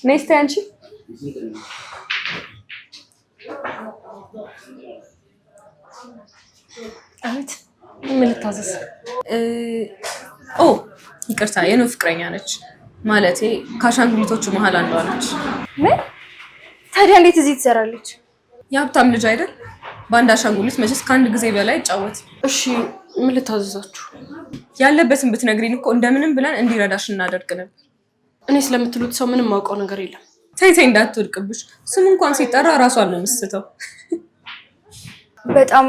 ነስቲ አንቺ አቤት ምን ልታዘዝ? ኦ ይቅርታ የኔ ፍቅረኛ ነች ማለቴ ካሻንጉሊቶቹ መሃል አንዷ ነች። ምን ታዲያ እንዴት እዚህ ትሰራለች? የሀብታም ልጅ አይደል? በአንድ አሻንጉሊት መቼስ ከአንድ ጊዜ በላይ ይጫወት። እሺ ምን ልታዘዛችሁ? ያለበትን ብትነግሪን እኮ እንደምንም ብለን እንዲረዳሽ እናደርግ ነበር። እኔ ስለምትሉት ሰው ምንም ማውቀው ነገር የለም። ተይ እንዳትወድቅብሽ። ስም እንኳን ሲጠራ ራሷን ነው የምትስተው። በጣም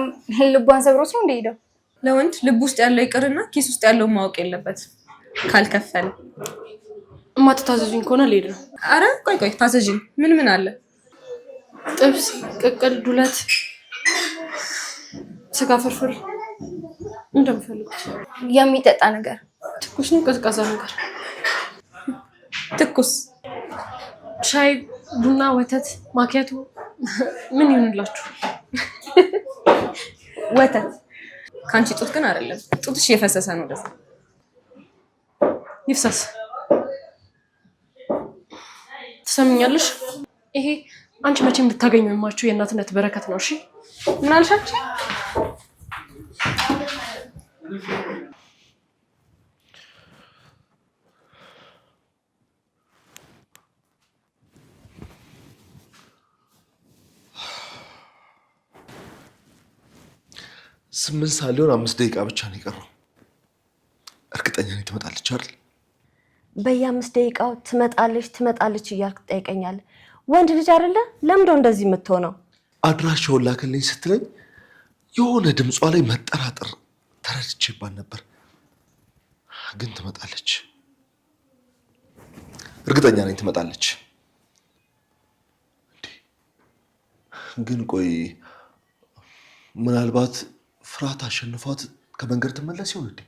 ልቧን ሰብሮት ነው እንደሄደው። ለወንድ ልብ ውስጥ ያለው ይቅርና ኪስ ውስጥ ያለው ማወቅ የለበትም ካልከፈለ። እማትታዘዙኝ ከሆነ ልሄድ ነው። አረ ቆይ ታዘዥኝ። ምን አለ? ጥብስ፣ ቅቅል፣ ዱለት፣ ስጋ ፍርፍር እንደምፈልጉት። የሚጠጣ ነገር ትኩስ ነው ቀዝቃዛ ነገር? ትኩስ ሻይ፣ ቡና፣ ወተት፣ ማኪያቶ ምን ይሁንላችሁ? ወተት ካንቺ ጡት ግን አይደለም። ጡትሽ የፈሰሰ ነው። ደስ ይፍሰስ። ትሰምኛለሽ? ይሄ አንቺ መቼም ልታገኙ የማችሁ የእናትነት በረከት ነው። እሺ ምን አልሻችሁ? ስምንት ሰዓት ሊሆን 5 ደቂቃ ብቻ ነው የቀረው። እርግጠኛ ነኝ ትመጣለች አይደል? በየ5 ደቂቃው ትመጣለች እያልክ ትጠይቀኛለህ። ወንድ ልጅ አይደለ? ለምንድነው እንደዚህ የምትሆነው? አድራሻውን ላክልኝ ስትለኝ የሆነ ድምጿ ላይ መጠራጠር ተረድቼባት ነበር። ግን ትመጣለች፣ እርግጠኛ ነኝ ትመጣለች። ግን ቆይ ምናልባት ፍርሃት አሸንፏት ከመንገድ ትመለስ ይሆን እንዴ?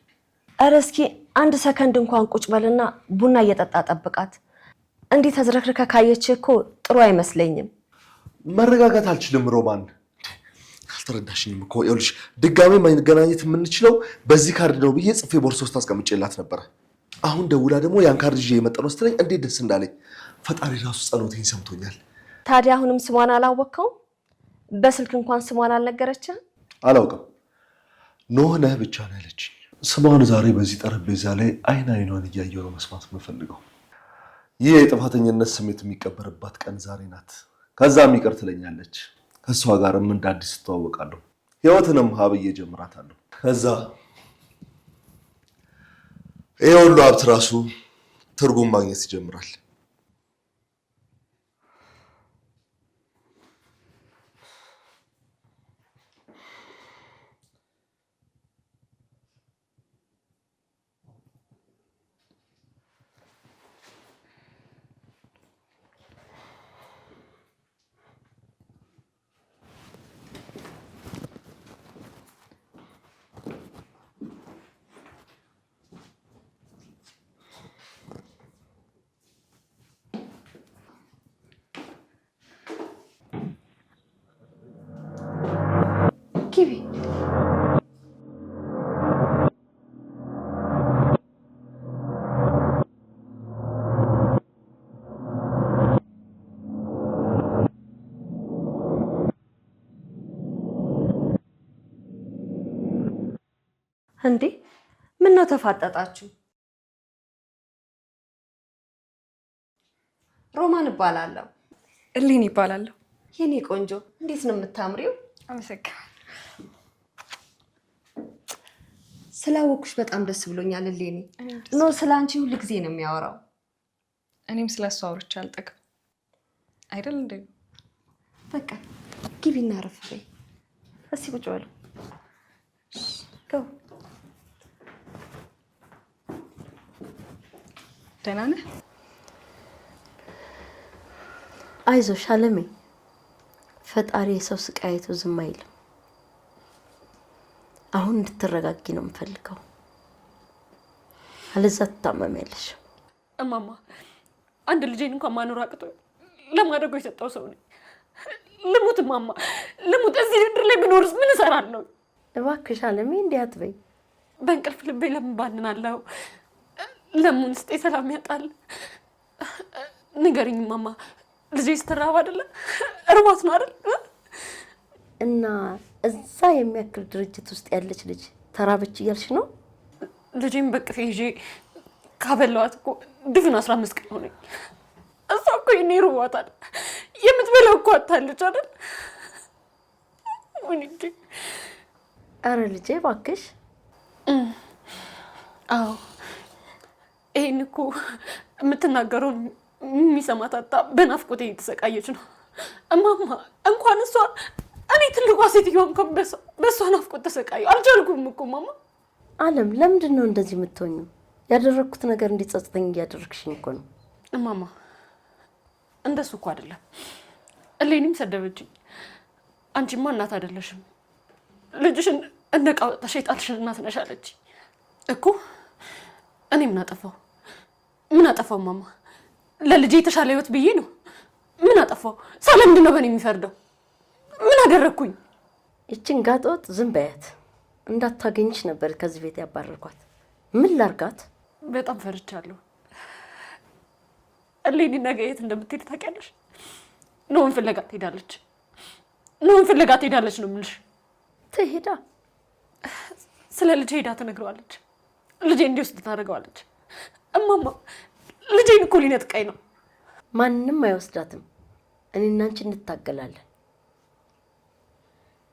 ኧረ እስኪ 1 ሰከንድ እንኳን ቁጭ በልና ቡና እየጠጣ ጠብቃት። እንዲህ ተዝረክርከ ካየች እኮ ጥሩ አይመስለኝም። መረጋጋት አልችልም ሮማን። አልተረዳሽኝም እኮ። ይኸውልሽ ድጋሜ መገናኘት የምንችለው በዚህ ካርድ ነው ብዬ ጽፌ ቦርሳ ውስጥ አስቀምጬላት ነበረ። አሁን ደውላ ደግሞ ያን ካርድ ይዤ የመጣ ነው ስትለኝ እንዴት ደስ እንዳለኝ። ፈጣሪ ራሱ ጸሎቴን ሰምቶኛል። ታዲያ አሁንም ስሟን አላወቅከውም? በስልክ እንኳን ስሟን አልነገረችህም? አላውቅም። ኖህ ነህ ብቻ ነው ያለችኝ። ስሟን ዛሬ በዚህ ጠረጴዛ ላይ አይኗን እያየሁ ነው መስማት የምፈልገው። ይህ የጥፋተኝነት ስሜት የሚቀበርባት ቀን ዛሬ ናት። ከዛም ይቅር ትለኛለች። ከእሷ ጋርም እንደ አዲስ እተዋወቃለሁ። ህይወትንም ሀብዬ ጀምራታለሁ። ከዛ ይሄ ሁሉ ሀብት ራሱ ትርጉም ማግኘት ይጀምራል። ግቢ። እንዴ ምን ነው ተፋጠጣችሁ? ሮማን እባላለሁ። እሊን ይባላለሁ። የኔ ቆንጆ እንዴት ነው የምታምሪው? አመሰግናለሁ። ስላወኩሽ በጣም ደስ ብሎኛል እሌኒ። ኖ ስላንቺ ሁሉ ጊዜ ነው የሚያወራው። እኔም ስለሷ አውርቼ አልጠግብም አይደል እንዴ? በቃ ግቢና አረፍ በይ። እስኪ ቁጭ በሉ። ደህና ነህ? አይዞሽ አለሜ፣ ፈጣሪ የሰው ስቃይ አይቶ ዝም አይልም። አሁን እንድትረጋጊ ነው የምፈልገው፣ አለዛ ትታመሚያለሽ። እማማ አንድ ልጄን እንኳን ማኖር አቅቶ ለማድረግ የሰጠው ሰው ነኝ። ልሙት እማማ ልሙት። እዚህ ምድር ላይ ብኖርስ ምን እሰራለሁ? እባክሽ አለሜ እንዲህ አትበይ። በእንቅልፍ ልቤ ለምን ባንናለሁ? ለምን ውስጤ ሰላም ያጣል? ንገሪኝ ማማ፣ ልጄ ስትራብ አይደለ? እርባት ነው አይደል? እና እዛ የሚያክል ድርጅት ውስጥ ያለች ልጅ ተራበች እያልሽ ነው? ልጄን በቅፌ ይዤ ካበላዋት እኮ ድፍን 15 ቀን ሆነኝ። እሷ እኮ ይኔ ርቧታል። የምትበላው እኮ አታለች አይደል? ወንጂ አረ ልጄ እባክሽ። አዎ ይሄን እኮ የምትናገረውን የሚሰማት አጣ በናፍቆቴ እየተሰቃየች ነው። እማማ እንኳን እሷ እኔ ትልቋ ሴትዮዋ እንኳን በእሷ ናፍቆት ተሰቃየሁ። አልቻልኩም እኮ ማማ። አለም ለምንድን ነው እንደዚህ የምትሆኚው? ያደረኩት ነገር እንዲጸጽተኝ እያደረግሽኝ እኮ ነው። እማማ እንደሱ እኮ አይደለም። እሌኒም ሰደበችኝ። አንቺማ እናት አይደለሽም፣ ልጅሽን እንደ ዕቃ ሸይጣንሽን እናት ነሽ አለች እኮ። እኔ ምን አጠፋው? ምን አጠፋው ማማ? ለልጄ የተሻለ ህይወት ብዬ ነው። ምን አጠፋው? ሳለ ምንድን ነው በእኔ የሚፈርደው? ምን አደረግኩኝ? ይችን ጋጠወጥ ዝም በያት። እንዳታገኝሽ ነበር ከዚህ ቤት ያባረርኳት። ምን ላርጋት? በጣም ፈርቻለሁ። እሌኒ ነገ የት እንደምትሄድ ታውቂያለሽ? ኖን ፍለጋ ትሄዳለች። ኖን ፍለጋ ትሄዳለች ነው የምልሽ። ትሄዳ ስለ ልጄ ሄዳ ትነግረዋለች። ልጄ እንዲወስድ ታደርገዋለች። እማማ ልጄን እኮ ሊነጥቀኝ ነው። ማንም አይወስዳትም። እኔና አንቺ እንታገላለን።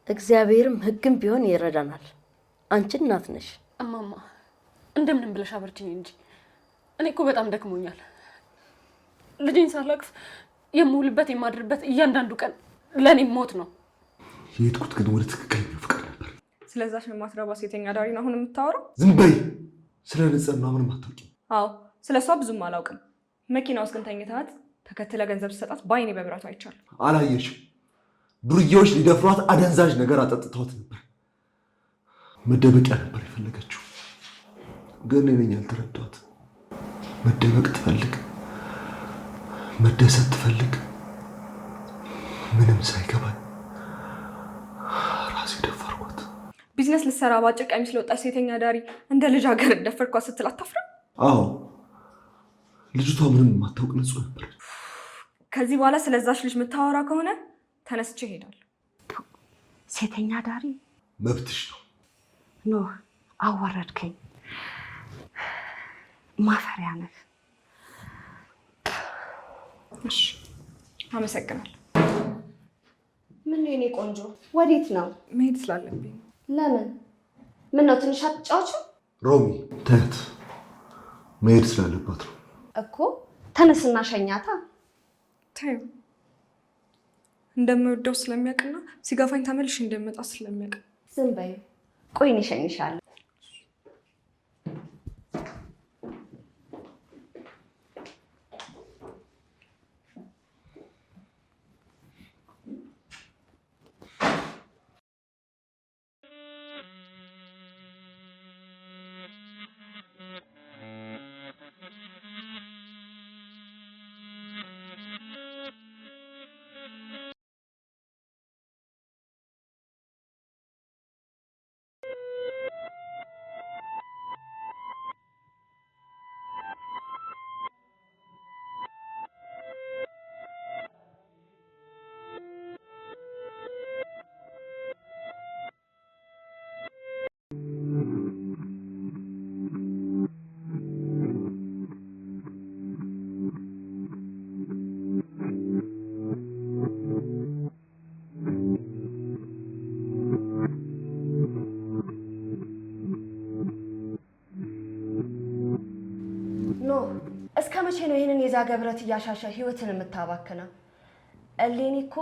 እግዚአብሔርም ህግም ቢሆን ይረዳናል። አንቺ እናት ነሽ። እማማ እንደምንም ብለሽ አበርችኝ እንጂ እኔ እኮ በጣም ደክሞኛል። ልጄን ሳላቅፍ የምውልበት የማድርበት እያንዳንዱ ቀን ለእኔ ሞት ነው። የሄድኩት ግን ወደ ትክክለኛ ፍቅር ነበር። ስለዛሽ የማትረባ ሴተኛ ዳሪ ነው አሁን የምታወራው? ዝም በይ። ስለ ንጽህና ምንም አታውቂም። አዎ ስለ እሷ ብዙም አላውቅም። መኪና ውስጥ ግን ተኝታት ተከትለ ገንዘብ ስሰጣት በአይኔ በብረቱ አይቻልም። አላየሽም? ዱርዬዎች ሊደፍሯት አደንዛዥ ነገር አጠጥተዋት ነበር። መደበቂያ ነበር የፈለገችው፣ ግን እኔ ነኝ ያልተረዳኋት። መደበቅ ትፈልግ፣ መደሰት ትፈልግ፣ ምንም ሳይገባኝ ራሴ ደፈርኳት። ቢዝነስ ልትሰራ በአጭር ቀሚስ ለወጣች ሴተኛ ዳሪ እንደ ልጅ ሀገር ደፈርኳት ስትል አታፍርም? አዎ ልጅቷ ምንም የማታውቅ ንጹህ ነበር። ከዚህ በኋላ ስለዛች ልጅ የምታወራ ከሆነ ተነስቼ እሄዳለሁ። ሴተኛ ዳሪ መብትሽ ነው። ኖ አዋረድከኝ። ማፈሪያ ነህ። እሺ አመሰግናለሁ። ምን ነው የኔ ቆንጆ ወዴት ነው? መሄድ ስላለብኝ። ለምን? ምን ነው ትንሽ አትጫወችም? ሮሚ ተያት፣ መሄድ ስላለባት ነው እኮ። ተነስና ሸኛታ። ታዩ እንደምወደው ስለሚያውቅና ሲጋፋኝ ተመልሼ እንደምመጣ ስለሚያውቅ ዝም በይ። ቆይ እኔ እሸኝሻለሁ። እስከ መቼ ነው ይሄንን የዛገ ብረት እያሻሻ ህይወትን የምታባክነው? እሌኒ እኮ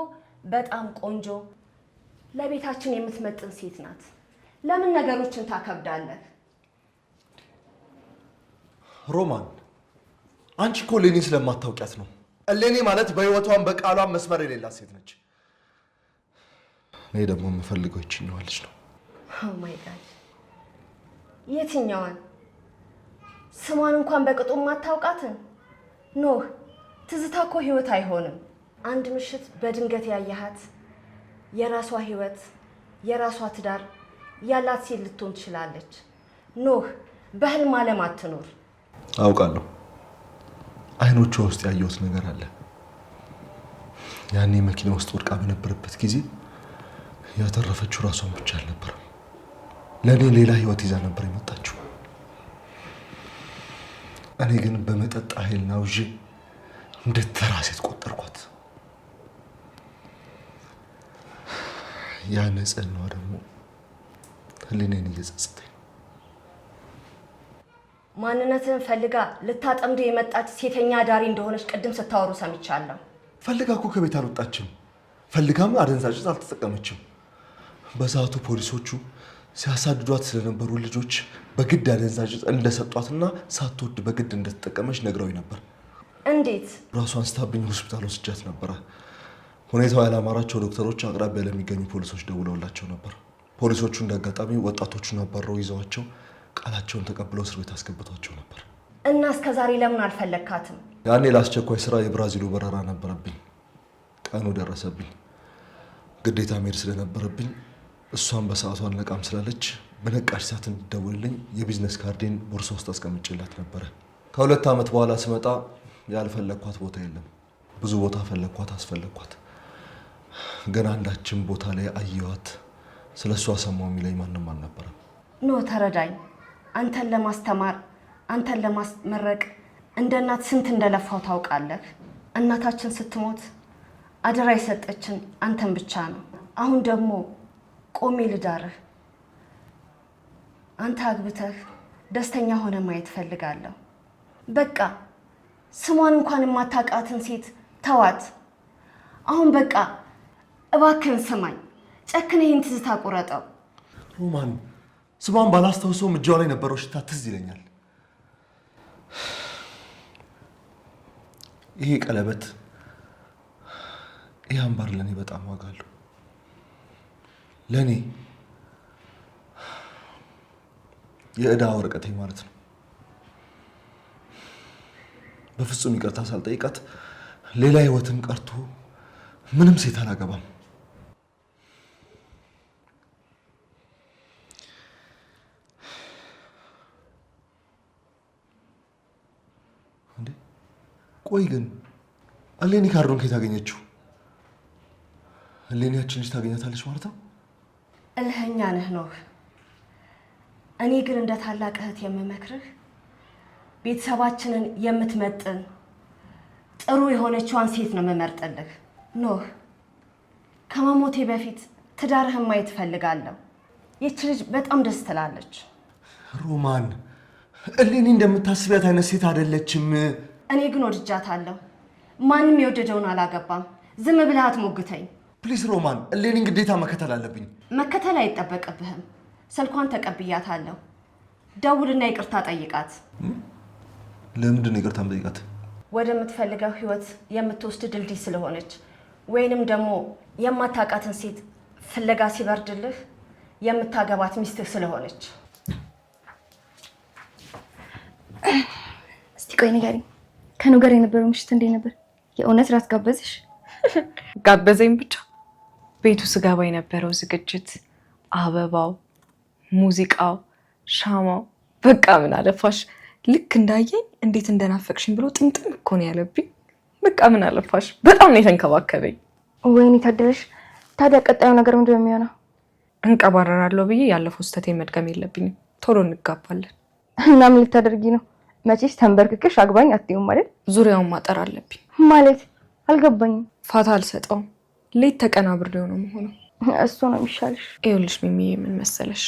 በጣም ቆንጆ ለቤታችን የምትመጥን ሴት ናት። ለምን ነገሮችን ታከብዳለህ? ሮማን አንቺ እኮ እሌኒ ስለማታውቂያት ነው። እሌኒ ማለት በህይወቷን በቃሏን መስመር የሌላት ሴት ነች። እኔ ደግሞ የምፈልገው ይችኛዋ ልጅ ነው። ኦ ማይ ጋድ! የትኛዋን? ስሟን እንኳን በቅጡ ማታውቃትን? ኖህ ትዝታ እኮ ህይወት አይሆንም። አንድ ምሽት በድንገት ያያሃት የራሷ ህይወት፣ የራሷ ትዳር፣ ያላት ሴት ልትሆን ትችላለች። ኖህ በህልም ዓለም አትኖር። አውቃለሁ። አይኖቿ ውስጥ ያየሁት ነገር አለ። ያኔ መኪና ውስጥ ወድቃ በነበረበት ጊዜ ያተረፈችው ራሷን ብቻ አልነበረም። ለእኔ ሌላ ህይወት ይዛ ነበር የመጣችው። እኔ ግን በመጠጥ ኃይልና ውዤ እንደ ተራ ሴት ቆጠርኳት። ያ ንጽህናዋ ደግሞ ህሊናዬን እየጸጸተኝ ነው። ማንነትን ፈልጋ ልታጠምድ የመጣች ሴተኛ ዳሪ እንደሆነች ቅድም ስታወሩ ሰምቻለሁ። ፈልጋ እኮ ከቤት አልወጣችም። ፈልጋም አደንዛዥ ዕፅ አልተጠቀመችም። በሰዓቱ ፖሊሶቹ ሲያሳድዷት ስለነበሩ ልጆች በግድ አደንዛዥ ዕፅ እንደሰጧትና ሳትወድ በግድ እንደተጠቀመች ነግረውኝ ነበር። እንዴት? ራሷን ስታብኝ ሆስፒታል ወስጃት ነበረ። ሁኔታው ያላማራቸው ዶክተሮች አቅራቢያ ለሚገኙ ፖሊሶች ደውለውላቸው ነበር። ፖሊሶቹ እንዳጋጣሚ ወጣቶቹን አባረው ይዘዋቸው ቃላቸውን ተቀብለው እስር ቤት አስገብቷቸው ነበር። እና እስከዛሬ ለምን አልፈለግካትም? ያኔ ለአስቸኳይ ስራ የብራዚሉ በረራ ነበረብኝ። ቀኑ ደረሰብኝ። ግዴታ መሄድ ስለነበረብኝ እሷን በሰዓቱ አልነቃም ስላለች በነቃሽ ሰዓት እንድደውልልኝ የቢዝነስ ካርዴን ቦርሳ ውስጥ አስቀምጬላት ነበረ። ከ2 ዓመት በኋላ ስመጣ ያልፈለግኳት ቦታ የለም። ብዙ ቦታ ፈለግኳት፣ አስፈለግኳት። ገና አንዳችን ቦታ ላይ አየኋት። ስለ እሷ ሰማሁ የሚለኝ ማንም አልነበረም። ኖ ተረዳኝ። አንተን ለማስተማር አንተን ለማስመረቅ እንደ እናት ስንት እንደለፋው ታውቃለህ። እናታችን ስትሞት አደራ የሰጠችን አንተን ብቻ ነው። አሁን ደግሞ ቆሜ ልዳርህ። አንተ አግብተህ ደስተኛ ሆነ ማየት ፈልጋለሁ። በቃ ስሟን እንኳን የማታውቃትን ሴት ተዋት። አሁን በቃ እባክህን ስማኝ። ጨክነህ ይህን ትዝታ ቁረጠው። ሮማን፣ ስሟን ባላስታውሰውም እጇ ላይ ነበረው ሽታ ትዝ ይለኛል። ይሄ ቀለበት፣ ይህ አምባር ለእኔ በጣም ዋጋ አለው። ለእኔ የዕዳ ወረቀቴ ማለት ነው። በፍጹም ይቅርታ ሳልጠይቃት ሌላ ህይወትም ቀርቶ ምንም ሴት አላገባም። እንዴ ቆይ ግን እሌኒ ካርዶን ከየት አገኘችው? እሌኒያችን ልጅ ታገኛታለች ማለት ነው? እልኸኛ ነህ ኖህ። እኔ ግን እንደ ታላቅ እህት የምመክርህ ቤተሰባችንን የምትመጥን ጥሩ የሆነችዋን ሴት ነው የምመርጥልህ። ኖህ፣ ከመሞቴ በፊት ትዳርህን ማየት እፈልጋለሁ። ይህች ልጅ በጣም ደስ ትላለች። ሮማን፣ እሌኒ እንደምታስቢያት አይነት ሴት አይደለችም። እኔ ግን ወድጃታለሁ። ማንም የወደደውን አላገባም። ዝም ብለህ አትሞግተኝ። ፕሊዝ ሮማን፣ እሌኒን ግዴታ መከተል አለብኝ። መከተል አይጠበቅብህም። ስልኳን ተቀብያታለሁ። ደውልና ይቅርታ ጠይቃት። ለምንድን ነው ይቅርታ ጠይቃት? ወደምትፈልገው ህይወት የምትወስድ ድልድይ ስለሆነች፣ ወይንም ደግሞ የማታውቃትን ሴት ፍለጋ ሲበርድልህ የምታገባት ሚስትህ ስለሆነች። እስቲ ቆይ ንገሪኝ፣ ከኑ ጋር የነበረው ምሽት እንዴት ነበር? የእውነት ራት ጋበዝሽ? ጋበዘኝ ብቻ። ቤቱ ስገባ የነበረው ዝግጅት፣ አበባው፣ ሙዚቃው፣ ሻማው፣ በቃ ምን አለፋሽ ልክ እንዳየኝ እንዴት እንደናፈቅሽኝ ብሎ ጥምጥም እኮ ነው ያለብኝ። በቃ ምን አለፋሽ በጣም ነው የተንከባከበኝ። ወይኔ ታደለሽ። ታዲያ ቀጣዩ ነገር ምንድን ነው የሚሆነው? እንቀባረራለሁ ብዬ ያለፈው ስህተቴን መድገም የለብኝም። ቶሎ እንጋባለን። እና ምን ልታደርጊ ነው? መቼስ ተንበርክከሽ አግባኝ አትይውም ማለት? ዙሪያውን ማጠር አለብኝ ማለት አልገባኝም። ፋታ አልሰጠውም። ሌት ተቀን አብሬው ነው የምሆነው። እሱ ነው የሚሻልሽ። ይኸውልሽ ሚሚዬ፣ ምን መሰለሽ፣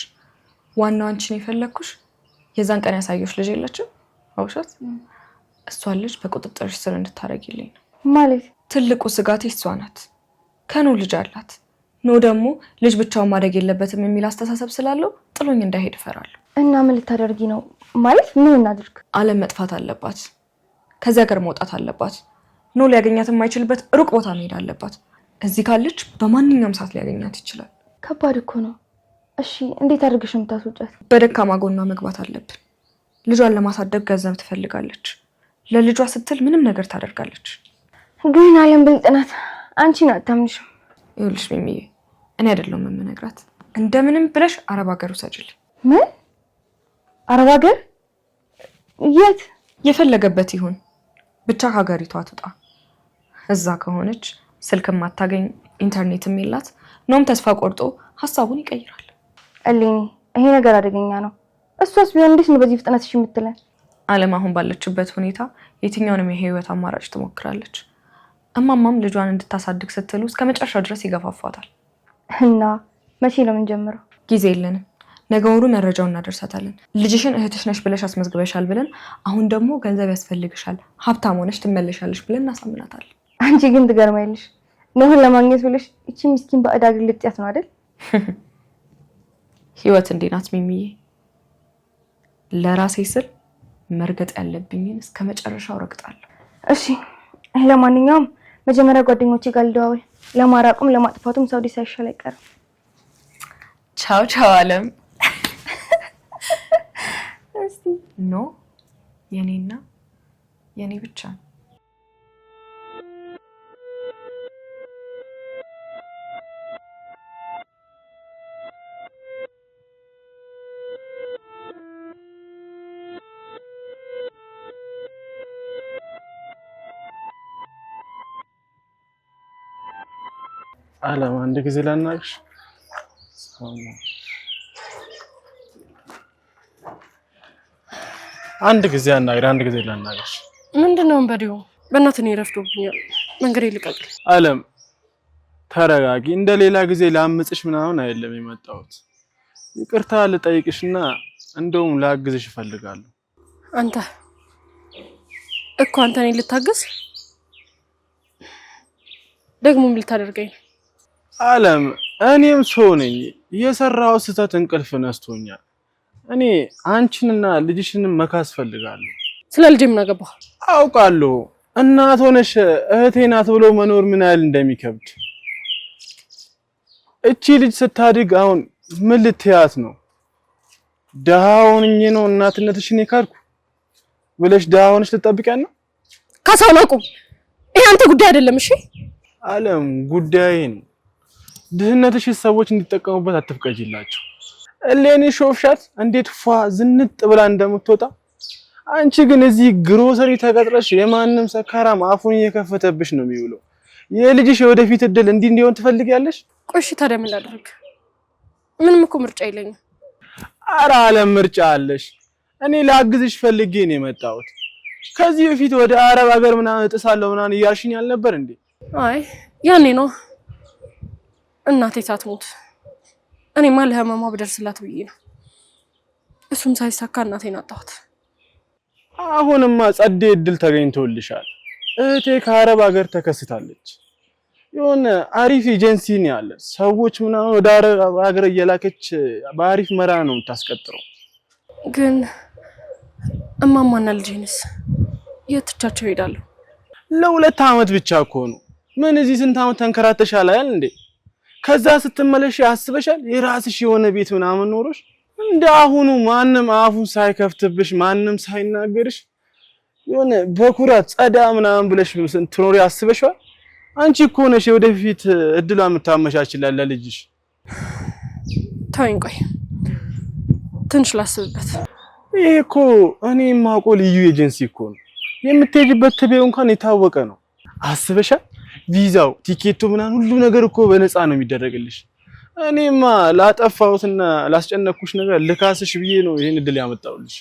ዋናው አንቺን የፈለግኩሽ የዛን ቀን ያሳየሁሽ ልጅ የለችም አውሻት፣ እሷን ልጅ በቁጥጥርሽ ስር እንድታረጊልኝ ነው። ማለት ትልቁ ስጋቴ እሷ ናት። ከኑ ልጅ አላት። ኖ ደግሞ ልጅ ብቻውን ማደግ የለበትም የሚል አስተሳሰብ ስላለው ጥሎኝ እንዳይሄድ እፈራለሁ። እና ምን ልታደርጊ ነው? ማለት ምን እናድርግ? ዓለም መጥፋት አለባት። ከዚያ ሀገር መውጣት አለባት። ኖ ሊያገኛት የማይችልበት ሩቅ ቦታ መሄድ አለባት። እዚህ ካለች በማንኛውም ሰዓት ሊያገኛት ይችላል። ከባድ እኮ ነው። እሺ እንዴት አድርገሽ የምታስወጫት? በደካማ ጎኗ መግባት አለብን። ልጇን ለማሳደግ ገንዘብ ትፈልጋለች። ለልጇ ስትል ምንም ነገር ታደርጋለች። ግን ዓለም ብልጥ ናት። አንቺን አታምንሽም። ይኸውልሽ ሚሚዬ፣ እኔ አይደለሁም የምነግራት፣ እንደምንም ብለሽ አረብ ሀገር ውሰጂልኝ። ምን? አረብ ሀገር? የት? የፈለገበት ይሁን ብቻ ከሀገሪቷ ትውጣ። እዛ ከሆነች ስልክ ማታገኝ ኢንተርኔትም የላት ኖም ተስፋ ቆርጦ ሀሳቡን ይቀይራል። እሌኒ ይሄ ነገር አደገኛ ነው። እሷስ ቢሆን እንዴት ነው በዚህ ፍጥነት እሺ የምትለን? አለም አሁን ባለችበት ሁኔታ የትኛውንም የህይወት አማራጭ ትሞክራለች። እማማም ልጇን እንድታሳድግ ስትሉ እስከ መጨረሻው ድረስ ይገፋፏታል። እና መቼ ነው የምንጀምረው? ጊዜ የለንም። ነገውሩ መረጃውን እናደርሳታለን። ልጅሽን እህትሽ ነሽ ብለሽ አስመዝግበሻል ብለን አሁን ደግሞ ገንዘብ ያስፈልግሻል ሀብታም ሆነሽ ትመለሻለሽ ብለን እናሳምናታለን። አንቺ ግን ትገርማይልሽ። ኖህን ለማግኘት ብለሽ እቺ ምስኪን ባዕድ አገር ልጥያት ነው አይደል? ህይወት እንዴ ናት ሚሚዬ። ለራሴ ስል መርገጥ ያለብኝን እስከ መጨረሻው ረግጣለሁ። እሺ ለማንኛውም መጀመሪያ ጓደኞቼ ጋር ልደዋወል። ለማራቁም ለማጥፋቱም ሳውዲ ሳይሻል አይቀርም። ቻው ቻው አለም። ኖ የኔና የኔ ብቻ ነው። አለም አንድ ጊዜ ላናግርሽ። አንድ ጊዜ አናግሪ፣ አንድ ጊዜ ላናግርሽ። ምንድነው በዲው? በእናትህ ነው ረፍዶብኛል። መንገድ ይልቀቅል። አለም ተረጋጊ። እንደ ሌላ ጊዜ ላምጽሽ ምናምን አይደለም የመጣሁት። ይቅርታ ልጠይቅሽና እንደውም ላግዝሽ እፈልጋለሁ። አንተ እኔን ልታግዝ ደግሞ ምን ልታደርገኝ? አለም እኔም ሰው ነኝ። የሰራው ስህተት እንቅልፍ ነስቶኛል። እኔ አንቺንና ልጅሽን መካስ ፈልጋለሁ። ስለ ልጅ ምን አገባህ? አውቃለሁ እናት ሆነሽ እህቴ ናት ብሎ መኖር ምን ያህል እንደሚከብድ። እቺ ልጅ ስታድግ አሁን ምን ልትያት ነው? ደሃውንኝ ነው እናትነትሽን የካድኩ ብለሽ ደሃውንሽ ልትጠብቂያት ነው? ካሳውን አቁም። ይሄ አንተ ጉዳይ አይደለም። እሺ አለም ጉዳይን ድህነትሽ ሰዎች እንዲጠቀሙበት አትፍቀጂላቸው። እሌኒ ሾፍሻት እንዴት ፏ ዝንጥ ብላ እንደምትወጣ። አንቺ ግን እዚህ ግሮሰሪ ተቀጥረሽ የማንም ሰካራም አፉን እየከፈተብሽ ነው የሚውለው። የልጅሽ የወደፊት እድል እንዲሆን ትፈልጊያለሽ? ቆይ እሺ ታዲያ ምን ላድርግ? ምንም እኮ ምርጫ የለኝም። ኧረ አለም ምርጫ አለሽ። እኔ ላግዝሽ ፈልጌ ነው የመጣሁት። ከዚህ በፊት ወደ አረብ ሀገር ምናምን እጥሳለሁ ምናምን እያልሽኝ አልነበር እንዴ? አይ ያኔ ነው እናቴ ሳትሞት እኔማ ለህመሟ ብደርስላት ብዬ ነው። እሱም ሳይሳካ እናቴን አጣኋት። አሁንማ ጸዴ እድል ተገኝቶልሻል። እህቴ ከአረብ ሀገር ተከስታለች። የሆነ አሪፍ ኤጀንሲ ነው ያለ። ሰዎች ምናምን ወደ አረብ ሀገር እየላከች በአሪፍ መራ ነው የምታስቀጥረው። ግን እማማና ልጄንስ የት ትቻቸው እሄዳለሁ? ለ2 አመት ብቻ እኮ ነው። ምን እዚህ ስንት አመት ተንከራተሻል አይደል እንዴ? ከዛ ስትመለሽ አስበሻል? የራስሽ የሆነ ቤት ምናምን ኖሮሽ እንደ አሁኑ ማንም አፉን ሳይከፍትብሽ ማንም ሳይናገርሽ የሆነ በኩራት ጸዳ ምናምን ብለሽ ትኖሪ አስበሻል? አንቺ እኮ ነሽ ወደፊት እድሏን የምታመቻችላት ለልጅሽ። ተወኝ፣ ቆይ ትንሽ ላስብበት። ይሄ እኮ እኔ የማውቀው ልዩ ኤጀንሲ እኮ ነው። የምትሄጂበት ትቤው እንኳን የታወቀ ነው። አስበሻል? ቪዛው፣ ቲኬቱ ምናምን ሁሉ ነገር እኮ በነፃ ነው የሚደረግልሽ። እኔማ ላጠፋሁትና ላስጨነኩሽ ነገር ልካስሽ ብዬ ነው ይሄን እድል ያመጣሁልሽ።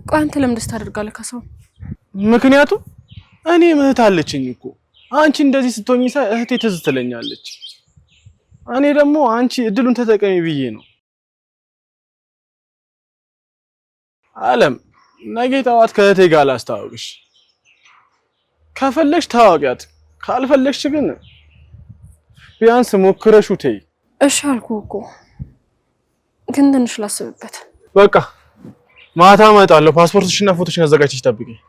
ቆይ አንተ ለምን ደስ ታደርጋለህ ካሳው? ምክንያቱም እኔ እህት አለችኝ እኮ። አንቺ እንደዚህ ስትሆኚ ሳይ እህቴ ትዝ ትለኛለች። እኔ ደግሞ አንቺ እድሉን ተጠቀሚ ብዬ ነው። አለም ነገ ጠዋት ከእህቴ ጋር ላስተዋውቅሽ። ከፈለግሽ ታዋቂያት፣ ካልፈለግሽ ግን ቢያንስ ሞክረሽው ተይ። እሺ አልኩህ እኮ ግን ትንሽ ላስብበት። በቃ ማታ እመጣለሁ። ፓስፖርትሽና ፎቶሽን አዘጋጅተሽ ጠብቂኝ።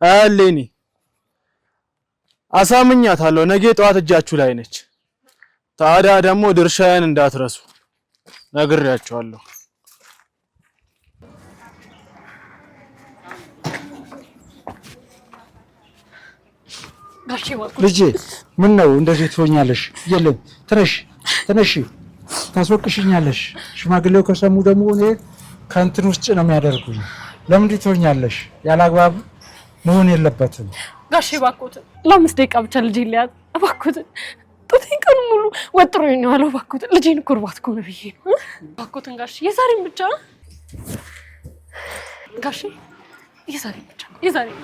እሌኒ አሳምኛታለሁ። ነገ ጠዋት እጃችሁ ላይ ነች። ታዲያ ደግሞ ድርሻዬን እንዳትረሱ ነግሬያችኋለሁ። ልጄ ምን ነው እንደዚህ ትሆኛለሽ? የለም ትነሽ ታስወቅሽኛለሽ። ሽማግሌው ከሰሙ ደግሞ እኔ ከእንትን ውስጥ ነው የሚያደርጉኝ። ለምን ትሆኛለሽ? ያላግባብ መሆን የለበትም። ጋሼ እባክዎትን ለ5 ደቂቃ ብቻ ልጄ ሊያዝ እባክዎትን። ጡቴን ቀን ሙሉ ወጥሮኝ ነው ያለው። እባክዎትን ልጄን እኮ እርባት እኮ ነው ብዬ ነው። እባክዎትን ጋሼ የዛሬን ብቻ ጋሼ የዛሬን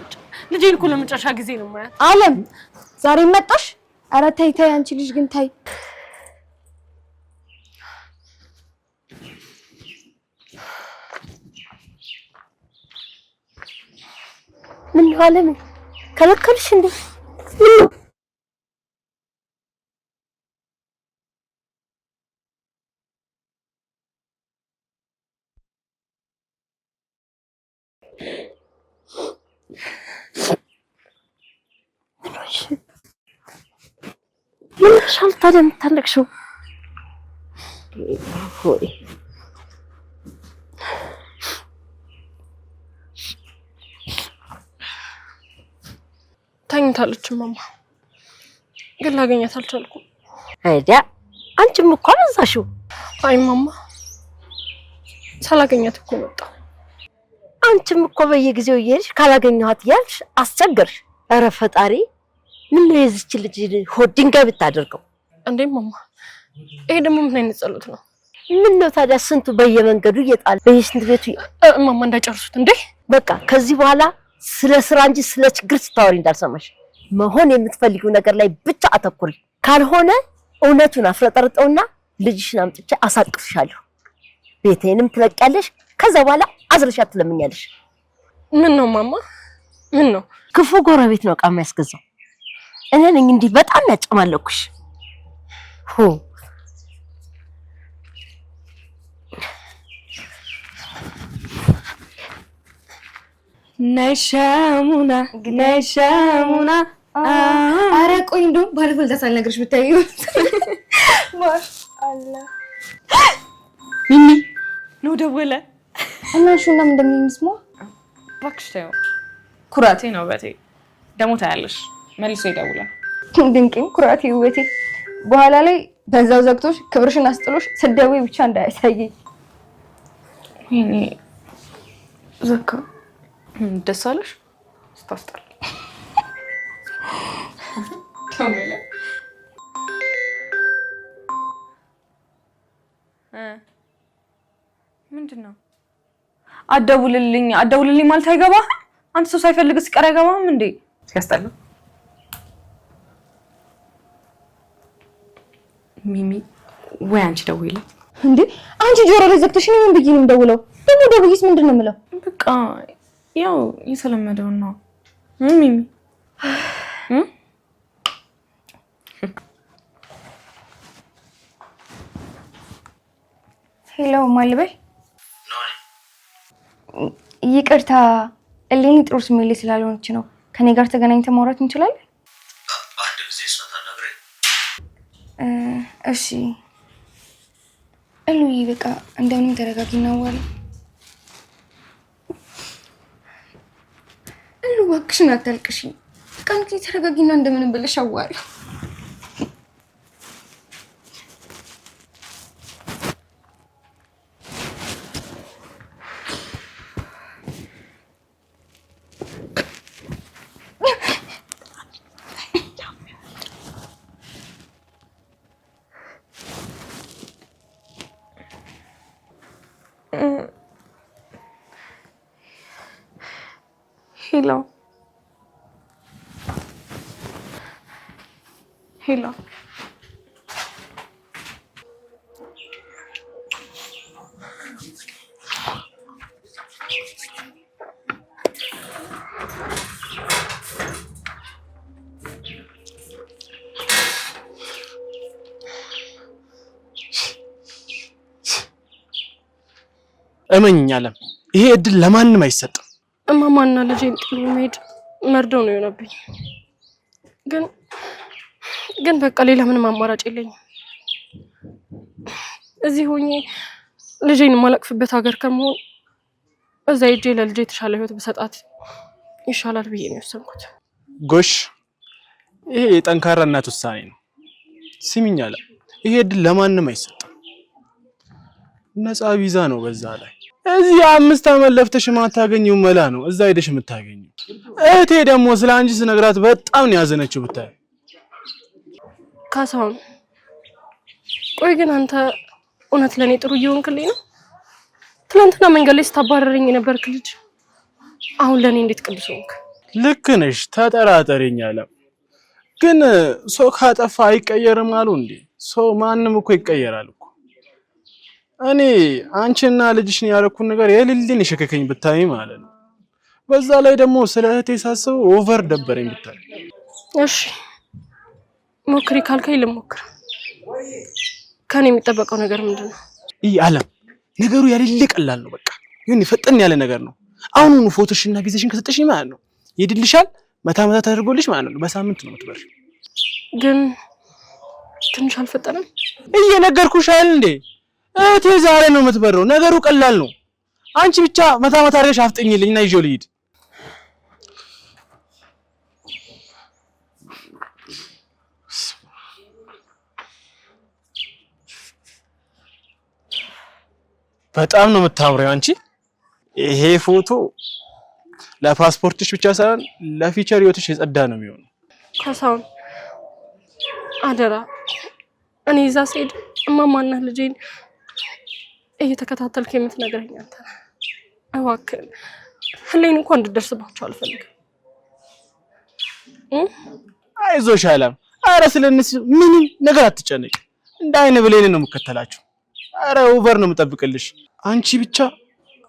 ብቻ ልጄን እኮ ለመጨረሻ ጊዜ ነው ማያት። አለም ዛሬ መጣሽ? ኧረ ተይ አንቺ ልጅ ግን ተይ። ምን አለም ከለከልሽ እንዴ? ምን ሻል ታዲያ የምታለቅሽው? ሆይ ተኝታለች ማማ፣ ግን ላገኛት አልቻልኩም። አይዲያ አንቺም እኮ አበዛሽው። አይ ማማ ሳላገኛት እኮ መጣሁ። አንቺም እኮ በየጊዜው እየሄድሽ ካላገኘኋት እያልሽ አስቸገርሽ። ኧረ ፈጣሪ ምን ነው የዚች ልጅ ሆድ ድንጋይ ብታደርገው እንዴ ማማ? ይሄ ደግሞ ምን አይነት ጸሎት ነው? ምን ነው ታዲያ ስንቱ በየመንገዱ እየጣለ በየሽንት ቤቱ ማማ እንዳይጨርሱት እንዴ። በቃ ከዚህ በኋላ ስለ ስራ እንጂ ስለ ችግር ስታወሪ እንዳልሰማሽ። መሆን የምትፈልጊው ነገር ላይ ብቻ አተኩሪ። ካልሆነ እውነቱን አፍረጠርጠውና ልጅሽን አምጥቼ አሳቅፍሻለሁ። ቤቴንም ትለቂያለሽ። ከዛ በኋላ አዝረሻት ትለምኛለሽ። ምን ነው ማማ? ምን ነው? ክፉ ጎረቤት ነው ዕቃ የሚያስገዛው። እኔ ነኝ እንዲህ በጣም ያጨማለኩሽ። ነሻሙና ኧረ ቆይ እንደውም ባለፈው ለዛ ሳልነግርሽ ብታዪው ማሻአላ ሚሚ ነው ደወለ እና እሺ እና ምን እንደሚመስለው እባክሽ ተይው። ኩራቴ ነው በቴ ደግሞ ታያለሽ መልሶ ይደውላል። ድንቄም ኩራቴ ውበቴ በኋላ ላይ በዛው ዘግቶሽ ክብርሽን አስጥሎሽ ስደውይ ብቻ እንዳያሳየኝ። እኔ ዘካ ደስ አለሽ ስታስጠላ ካሜላ ምንድነው? አደውልልኝ ማለት አይገባም። አንተ ሰው ሳይፈልግ ሲቀር አይገባም እንዴ? ሲያስጠላ። ሚሚ ወይ አንቺ ደውይልኝ እንዴ። አንቺ ጆሮ ላይ ዘግተሽ ነው ምን ብዬሽ ነው የምደውለው? ደግሞ ደውይስ ምንድን ነው የምለው? በቃ ያው የተለመደው ነው ሚሚ። ሄሎ ማልበል ይቅርታ፣ እሌኒ ጥሩ ስሜት ላይ ስላልሆነች ነው። ከኔ ጋር ተገናኝተን ማውራት እንችላለን? አንድ ጊዜ ስለታናግረኝ። እሺ እሉዬ፣ በቃ እንደምንም ተረጋጊና አዋሪ። እሉ እባክሽን አታልቅሽ። በቃ እንግዲህ ተረጋጊና እንደምንም ብለሽ አዋሪ። ሄሎ እመኝኝ አለም፣ ይሄ እድል ለማንም አይሰጥም። እማማና ልጄን ጥሎ መሄድ መርዶ ነው የሆነብኝ። ግን በቃ ሌላ ምንም አማራጭ የለኝም። እዚህ ሆኜ ልጄን የማላቅፍበት ሀገር ከመሆን እዛ ሄጄ ለልጄ የተሻለ ህይወት በሰጣት ይሻላል ብዬ ነው የወሰንኩት። ጎሽ፣ ይሄ የጠንካራ እናት ውሳኔ ነው። ስሚኝ አለ፣ ይሄ እድል ለማንም አይሰጥም። ነፃ ቪዛ ነው። በዛ ላይ እዚህ 5 ዓመት ለፍተሽ የማታገኘው መላ ነው እዛ ሄደሽ የምታገኘው። እህቴ ደግሞ ስለ አንቺ ስነግራት በጣም ነው ያዘነችው ብታይ። ካሳሁን፣ ቆይ ግን አንተ እውነት ለኔ ጥሩ እየሆንክልኝ ነው? ትናንትና መንገድ ላይ ስታባረረኝ የነበርክ ልጅ አሁን ለኔ እንዴት ቅዱስ ሆንክ? ልክ ነሽ፣ ተጠራጠረኝ አለ። ግን ሰው ካጠፋ አይቀየርም አሉ እንዴ? ሰው ማንም እኮ ይቀየራል እኮ። እኔ አንቺና ልጅሽን ያደረኩት ነገር የሌለን ይሸከከኝ ብታይ ማለት ነው። በዛ ላይ ደግሞ ስለ እህቴ ሳስብ ኦቨር ደበረኝ ብታይ። እሺ ሞክሪ ካልከኝ ልሞክር። ከኔ የሚጠበቀው ነገር ምንድነው? ይሄ አለም ነገሩ ያሌለ ቀላል ነው። በቃ ይሁን ፈጠን ያለ ነገር ነው። አሁኑኑ ፎቶሽና ቪዛሽን ከሰጠሽኝ ማለት ነው ይድልሻል። መታ ተደርጎልሽ ማለት ነው በሳምንት ነው የምትበርሽ። ግን ትንሽ አልፈጠነም? እየነገርኩሽ አይደል እንዴ እህቴ ዛሬ ነው የምትበረው። ነገሩ ቀላል ነው። አንቺ ብቻ መታ አድርገሽ አፍጥኝልኝና ይዤው ልሂድ። በጣም ነው የምታምሪው አንቺ። ይሄ ፎቶ ለፓስፖርትሽ ብቻ ሳይሆን ለፊቸር ህይወትሽ የጸዳ ነው የሚሆነው። ካሳሁን አደራ፣ እኔ እዛ ስሄድ እማማና ልጄን እየተከታተልክ የምትነግረኝ አንተ ነህ። እባክህ ህሊን እንኳን እንድደርስባቸው አልፈልግም። አይዞሽ አለም። አረ ስለነሱ ምንም ነገር አትጨነቂ። እንደ አይነ ብሌን ነው የምከተላቸው። አረ ኦቨር ነው የምጠብቅልሽ። አንቺ ብቻ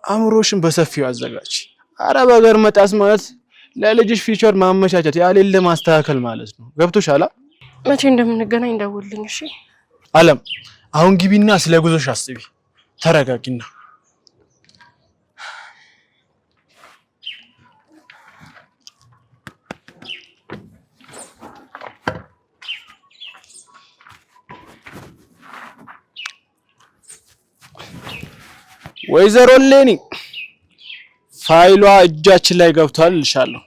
አእምሮሽን በሰፊው አዘጋጅ። አረ በገር መጣስ ማለት ለልጅሽ ፊቸር ማመቻቸት ያሌለ ማስተካከል ማለት ነው። ገብቶሻል? መቼ እንደምንገናኝ ደውልልኝ እሺ? አለም አሁን ግቢና ስለ ጉዞሽ አስቢ። ተረጋጊና ወይዘሮ ሌኒ ፋይሏ እጃችን ላይ ገብቷል እልሻለሁ።